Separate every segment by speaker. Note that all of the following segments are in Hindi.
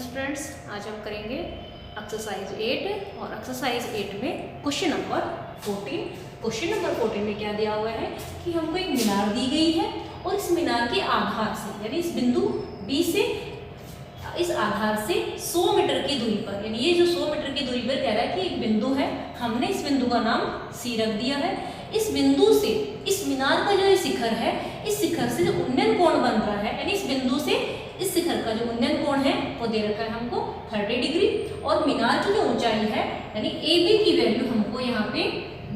Speaker 1: स्टूडेंट्स, आज हम करेंगे एक्सरसाइज 8 और एक्सरसाइज 8 में क्वेश्चन नंबर 14। क्वेश्चन नंबर 14 में क्या दिया हुआ है कि हमको एक मीनार दी गई है और इस मीनार के आधार से यानी इस बिंदु B से इस आधार से 100 मीटर की दूरी पर, यानी ये जो 100 मीटर की दूरी पर कह रहा है कि एक बिंदु है, हमने इस बिंदु का नाम C रख दिया है। इस बिंदु से इस मीनार का जो ये शिखर है, इस शिखर से जो उन्नयन कोण बन रहा है, यानी इस बिंदु से इस शिखर का जो उन्नयन कोण है वो दे रखा है हमको 30 डिग्री। और मीनार की जो ऊंचाई है यानी AB की वैल्यू हमको यहाँ पे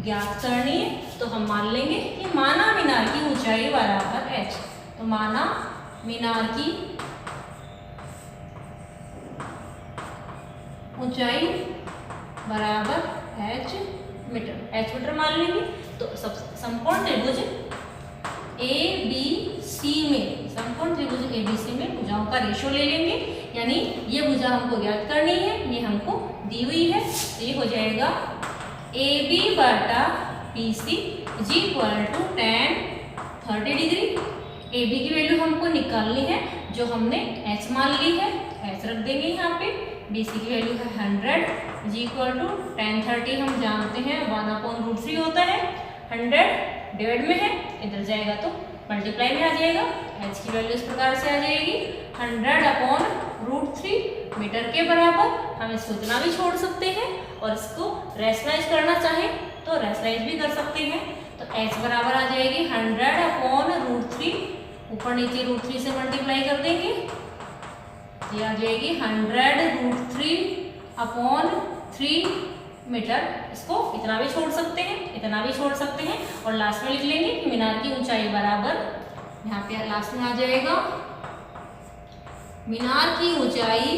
Speaker 1: ज्ञात करनी है। तो हम मान लेंगे कि माना मीनार की ऊंचाई बराबर h, तो माना मीनार की ऊंचाई बराबर h मीटर मान लेंगे। तो समकोण त्रिभुज ABC में, समकोण त्रिभुज ABC में भुजाओं का रेशो ले लेंगे, यानी ये भुजा हमको ज्ञात करनी है, ये हमको दी हुई है। तो ये हो जाएगा AB बटा BC is equal to tan 30 degree. AB की वैल्यू हमको निकालनी है जो हमने h मान ली है, h रख देंगे यहाँ पे। BC की वैल्यू है 100 इज इक्वल टू tan 30 हम जानते हैं 1/√3 होता है, 100 डिवाइड में है, इधर जाएगा तो मल्टीप्लाई में आ जाएगा। h की वैल्यू इस प्रकार से आ जाएगी 100/√3 मीटर के बराबर। हम इसको इतना भी छोड़ सकते हैं और इसको रैशनलाइज करना चाहें तो रैशनलाइज भी कर सकते हैं। तो h बराबर आ जाएगी 100/√3, ऊपर नीचे √3 से मल्टीप्लाई कर देंगे, ये आ जाएगी 100√3/3 मीटर। इसको इतना भी छोड़ सकते हैं, इतना भी छोड़ सकते हैं और लास्ट में लिख लेंगे कि मीनार की ऊंचाई बराबर, यहाँ पे लास्ट में आ जाएगा मीनार की ऊंचाई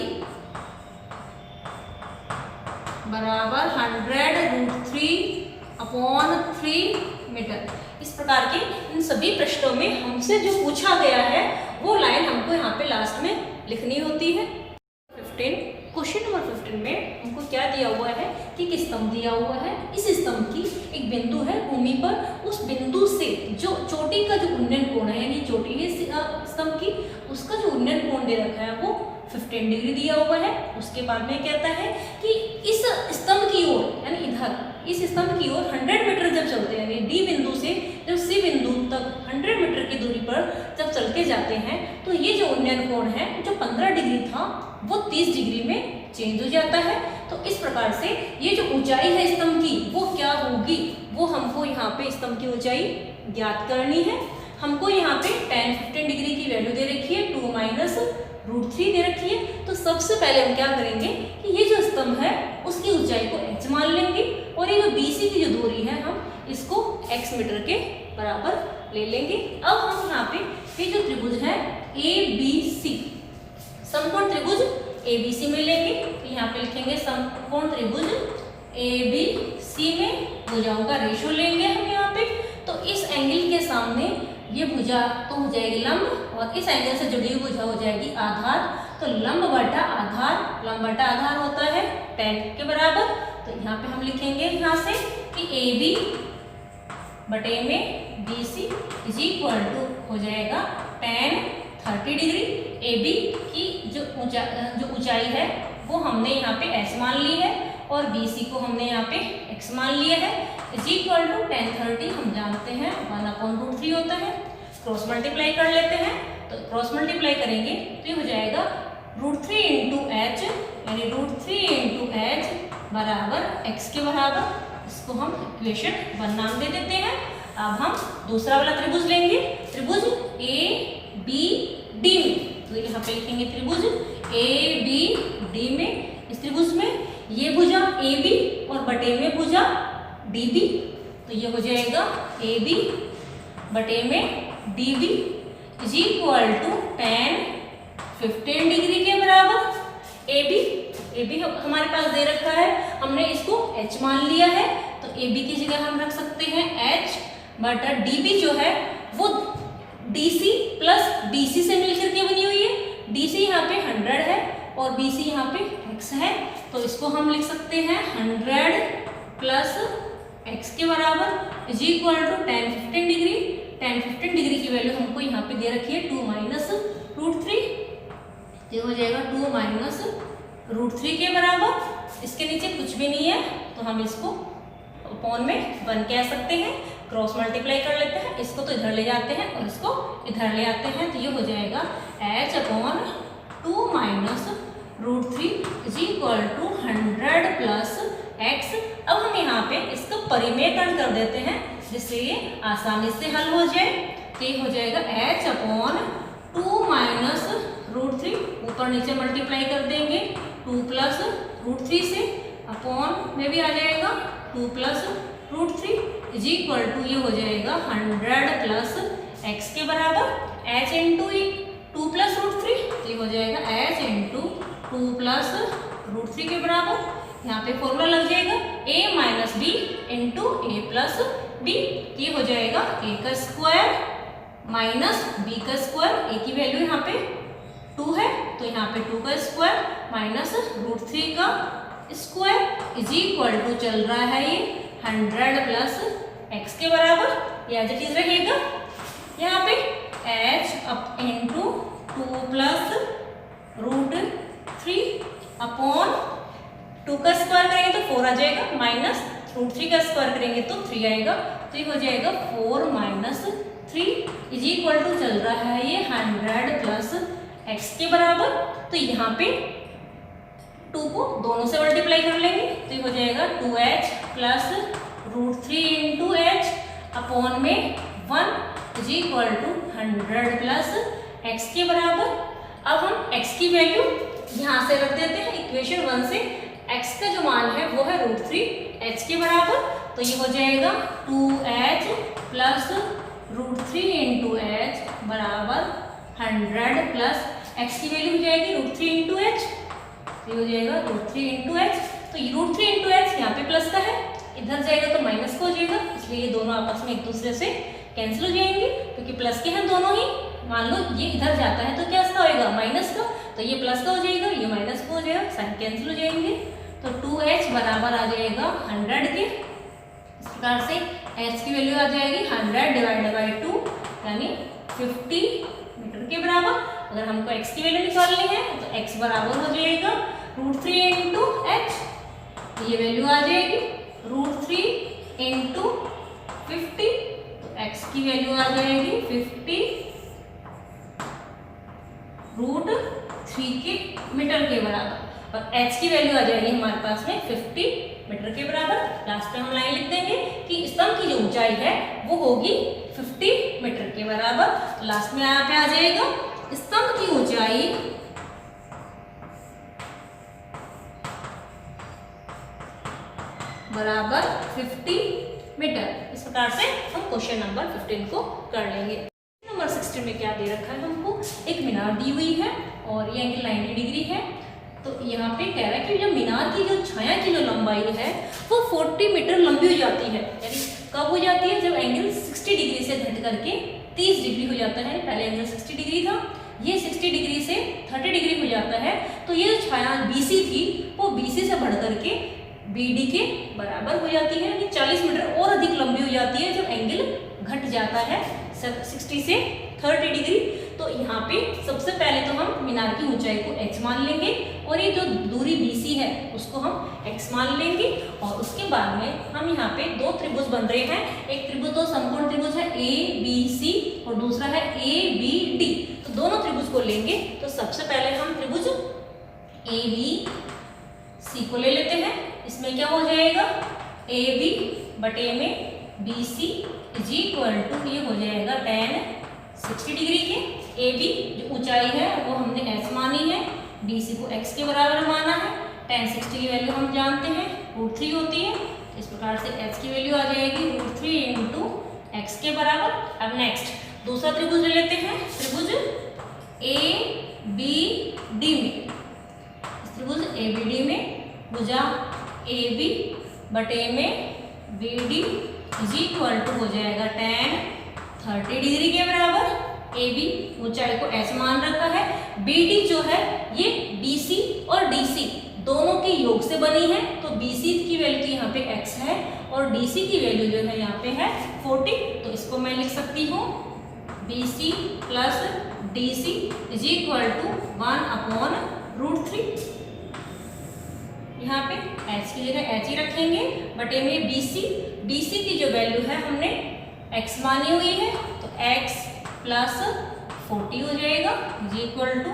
Speaker 1: बराबर 100√3/3 मीटर। इस प्रकार के इन सभी प्रश्नों में हमसे जो पूछा गया है वो लाइन हमको यहाँ पे लास्ट में लिखनी होती है। 15 क्वेश्चन नंबर 15 में हमको क्या दिया हुआ है कि एक स्तंभ दिया हुआ है। इस स्तंभ की एक बिंदु है भूमि पर, उस बिंदु से जो चोटी का जो उन्नयन कोण है, यानी चोटी है स्तंभ की, उसका जो उन्नयन कोण दे रखा है वो 15 डिग्री दिया हुआ है। उसके बाद में कहता है कि इस स्तंभ की ओर, यानी इधर इस स्तंभ की ओर 100 मीटर जब चलते हैं, यानी D बिंदु से जब C बिंदु तक 100 मीटर की दूरी पर जब चल के जाते हैं तो ये जो उन्नयन कोण है जो 15 डिग्री था वो 30 डिग्री में चेंज हो जाता है। तो इस प्रकार से ये जो ऊंचाई है स्तंभ की वो क्या होगी, वो हमको यहाँ पे स्तंभ की ऊंचाई ज्ञात करनी है। हमको यहाँ पे tan 15 डिग्री की वैल्यू दे रखी है 2-√3 दे रखी है। तो सबसे पहले हम क्या करेंगे कि ये जो स्तंभ है उसकी ऊंचाई को h मान लेंगे और ये जो BC की जो दूरी है हम इसको x मीटर के बराबर ले लेंगे। अब हम यहाँ पे ये जो त्रिभुज है ABC, समकोण त्रिभुज ABC में लेंगे, तो यहाँ पे लिखेंगे समकोण त्रिभुज ABC में भुजाओं का रेशो लेंगे हम यहाँ पे। तो इस एंगल के सामने ये भुजा तो हो जाएगी लंब और इस एंगल से जुड़ी हुई भुजा हो जाएगी आधार। तो लंब बटा आधार होता है tan के बराबर। तो यहाँ पे हम लिखेंगे यहाँ से कि AB बटे में BC इज इक्वल टू हो जाएगा tan 30 डिग्री। AB की जो ऊंचाई है वो हमने यहाँ पे h मान ली है और BC को हमने यहाँ पे x मान लिया है, इज इक्वल टू tan 30 हम जानते हैं 1/√3 होता है। क्रॉस मल्टीप्लाई कर लेते हैं, तो क्रॉस मल्टीप्लाई करेंगे तो ये हो जाएगा √3 × h, यानी √3 × h बराबर x के बराबर। इसको हम इक्वेशन 1 नाम दे देते हैं। अब हम दूसरा वाला त्रिभुज लेंगे, त्रिभुज ABD में। तो यहाँ पे लिखेंगे त्रिभुज ABD में। इस त्रिभुज में ये भुजा AB और बटे में भुजा DB, तो ये हो जाएगा AB बटे में DB is equal to tan 15 degree के बराबर। AB हमारे पास दे रखा है, हमने इसको h मान लिया है, तो AB की जगह हम रख सकते हैं h बटा DB जो है वो DC प्लस BC से मिलकर के बनी हुई है। DC यहाँ पे 100 है और BC यहाँ पे x है, तो इसको हम लिख सकते हैं 100 प्लस x के बराबर is equal to tan 15 degree. tan 15 degree की वैल्यू हमको यहाँ पे दे रखी है 2 - √3, ये हो जाएगा 2 - √3 के बराबर। इसके नीचे कुछ भी नहीं है तो हम इसको अपॉन में 1 कह सकते हैं। क्रॉस मल्टीप्लाई कर लेते हैं, इसको तो इधर ले जाते हैं और इसको इधर ले आते हैं, तो ये हो जाएगा h/2 minus √3 is equal to 100 plus x। अब हम यहाँ पे इसको परिमेयकरण कर देते हैं जिससे ये आसानी से हल हो जाए। तो ये हो जाएगा h/2 माइनस √3, ऊपर नीचे मल्टीप्लाई कर देंगे 2 प्लस √3 से, अपॉन में भी आ जाएगा 2 प्लस √3 इज इक्वल टू ये हो जाएगा 100 प्लस x के बराबर h इंटू 2 प्लस √3, तो ये हो जाएगा h इंटू 2 प्लस √3 के बराबर। यहाँ पे फॉर्मूला लग जाएगा a minus b into a plus b। ये हो जाएगा a का स्क्वायर माइनस b का स्क्वायर। a की वैल्यू यहाँ पे 2 है तो यहाँ पे 2 का स्क्वायर माइनस √3 का स्क्वायर इज इक्वल टू चल रहा है ये 100 प्लस x के बराबर। ये एज इट इज रहेगा। यहाँ पे h up into 2 plus √3 upon 2 का स्क्वायर करेंगे तो 4 आ जाएगा, माइनस √3 का स्क्वायर करेंगे तो 3 आएगा, तो ये हो जाएगा 4 माइनस 3 इज इक्वल टू चल रहा है ये 100 प्लस x के बराबर। तो यहाँ पे 2 को दोनों से मल्टीप्लाई कर लेंगे तो ये हो जाएगा 2h plus √3 into h upon में 1 is equal to 100 plus x के बराबर। अब हम x की वैल्यू यहाँ से रख देते हैं इक्वेशन 1 से। x का जो मान है वो है √3 h के बराबर, तो ये हो जाएगा 2h प्लस √3 इंटू h बराबर 100 प्लस x की वैल्यू हो जाएगी √3 इंटू h, ये हो जाएगा √3 इंटू h। तो ये √3 इंटू h यहाँ पे प्लस का है, इधर जाएगा तो माइनस का हो जाएगा, इसलिए ये दोनों आपस में एक दूसरे से कैंसिल हो जाएंगे क्योंकि प्लस के हैं दोनों ही। मान लो ये इधर जाता है तो क्या इसका होएगा माइनस का, तो ये प्लस का हो जाएगा, ये माइनस का हो जाएगा, साइन कैंसिल हो जाएंगे। तो 2h बराबर आ जाएगा 100 के। इस प्रकार से h की वैल्यू आ जाएगी 100 डिवाइडेड बाई 2 यानी 50 मीटर के बराबर। अगर हमको x की वैल्यू निकालनी है तो x बराबर हो जाएगा √3 इंटू h, ये वैल्यू आ जाएगी √3 इंटू 50, तो x की वैल्यू आ जाएगी 50 √3 के मीटर के बराबर और h की वैल्यू आ जाएगी हमारे पास में 50 मीटर के बराबर। लास्ट में हम लाइन लिख देंगे कि स्तंभ की जो ऊंचाई है वो होगी 50 मीटर के बराबर। तो लास्ट में यहाँ पे आ जाएगा स्तंभ की ऊंचाई बराबर 50 मीटर। इस प्रकार से हम क्वेश्चन नंबर 15 को कर लेंगे। नंबर 16 में क्या दे रखा है हमको, एक मीनार दी हुई है और ये एंगल 90 डिग्री है। तो यहाँ पे कह रहा है कि जो मीनार की जो छाया की जो लंबाई है वो 40 मीटर लंबी हो जाती है। यानी कब हो जाती है, जब एंगल 60 डिग्री से घट करके 30 डिग्री हो जाता है। पहले एंगल 60 डिग्री था, ये 60 डिग्री से 30 डिग्री हो जाता है। तो ये जो छाया BC थी वो BC से बढ़ करके BD के बराबर हो जाती है, यानी 40 मीटर और अधिक लंबी हो जाती है जब एंगल घट जाता है 60 से 30 डिग्री। तो यहाँ पे सबसे पहले तो हम मीनार की ऊंचाई को h मान लेंगे और ये जो दूरी BC है उसको हम x मान लेंगे। और उसके बाद में हम यहाँ पे दो त्रिभुज बन रहे हैं, एक त्रिभुज दो समकोण त्रिभुज है ABC और दूसरा है ABD। तो दोनों त्रिभुज को लेंगे तो सबसे पहले हम त्रिभुज ABC को ले लेते हैं। इसमें क्या हो जाएगा AB बटे में BC इज इक्वल टू ये हो जाएगा tan 60 डिग्री के। AB जो ऊंचाई है वो हमने h मानी है, BC को x के बराबर माना है। tan 60 की वैल्यू हम जानते हैं √3 होती है, इस प्रकार से h की वैल्यू आ जाएगी √3 इंटू x के बराबर। अब नेक्स्ट दूसरा त्रिभुज ले लेते हैं, त्रिभुज ABD में। इस त्रिभुज ABD में भुजा AB बटे में BD इज इक्वल टू हो जाएगा tan 30 डिग्री के बराबर। AB ऊंचाई को h मान रखा है, BD जो है ये BC और DC दोनों के योग से बनी है। तो BC की वैल्यू यहाँ पे x है और DC की वैल्यू जो है यहाँ पे है 40। तो इसको मैं लिख सकती हूँ BC plus DC is equal to 1/√3। यहाँ पे h की जगह h ही रखेंगे, बटे में BC की जो वैल्यू है हमने x मानी हुई है, तो x प्लस 40 हो जाएगा is equal to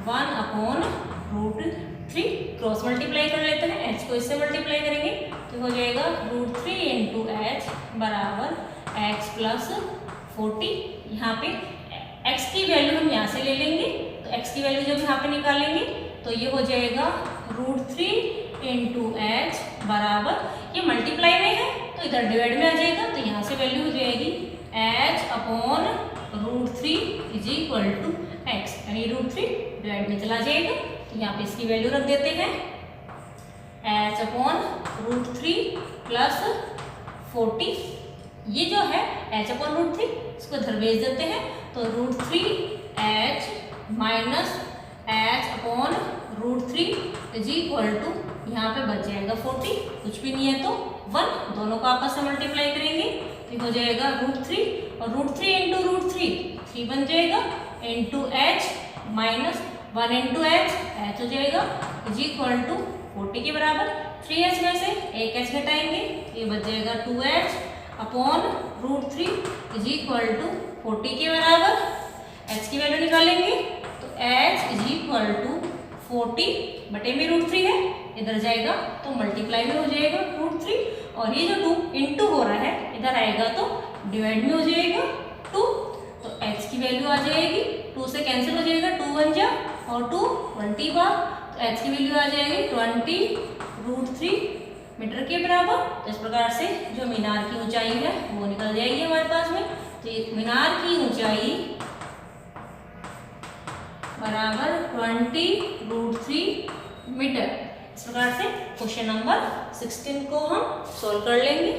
Speaker 1: 1/√3। Cross multiply कर लेते हैं, h को इससे मल्टीप्लाई करेंगे तो हो जाएगा √3 इंटू एच बराबर x प्लस 40। यहाँ पे x की वैल्यू हम यहाँ से ले लेंगे, तो x की वैल्यू जब यहाँ पे निकालेंगे तो ये हो जाएगा √3 इंटू एच बराबर, ये मल्टीप्लाई में है तो इधर डिवाइड में आ जाएगा, तो यहाँ से वैल्यू हो जाएगी h/√3 is equal to x, यानी √3 डिवाइड में चला जाएगा, तो यहाँ पे इसकी वैल्यू रख देते हैं h/√3 प्लस 40। ये जो है h/√3 इसको इधर भेज देते हैं, तो √3h minus h/√3 is equal to, यहाँ पे बच जाएगा 40, कुछ भी नहीं है तो 1, दोनों को आपस में मल्टीप्लाई करेंगे तो हो जाएगा √3 और √3 इंटू √3 3 बन जाएगा, into h minus 1 into h हो जाएगा इज इक्वल टू 40 के बराबर। 3h में से एक h घटाएंगे, ये बच जाएगा 2h/√3 इज इक्वल टू 40 के बराबर। h की वैल्यू निकालेंगे तो h इज इक्वल टू 40 बटे में √3 है, इधर जाएगा तो मल्टीप्लाई में हो जाएगा √3, और ये जो 2 इंटू हो रहा है इधर आएगा तो डिवाइड में हो जाएगा 2, तो h की वैल्यू आ जाएगी 2 से कैंसिल हो जाएगा, 2 1 जा और 2 20 बार, तो h की वैल्यू आ जाएगी 20√3 मीटर के बराबर। तो इस प्रकार से जो मीनार की ऊंचाई है वो निकल जाएगी हमारे पास में। तो मीनार की ऊंचाई बराबर 20√3 मीटर। इस प्रकार से क्वेश्चन नंबर 16 को हम सॉल्व कर लेंगे।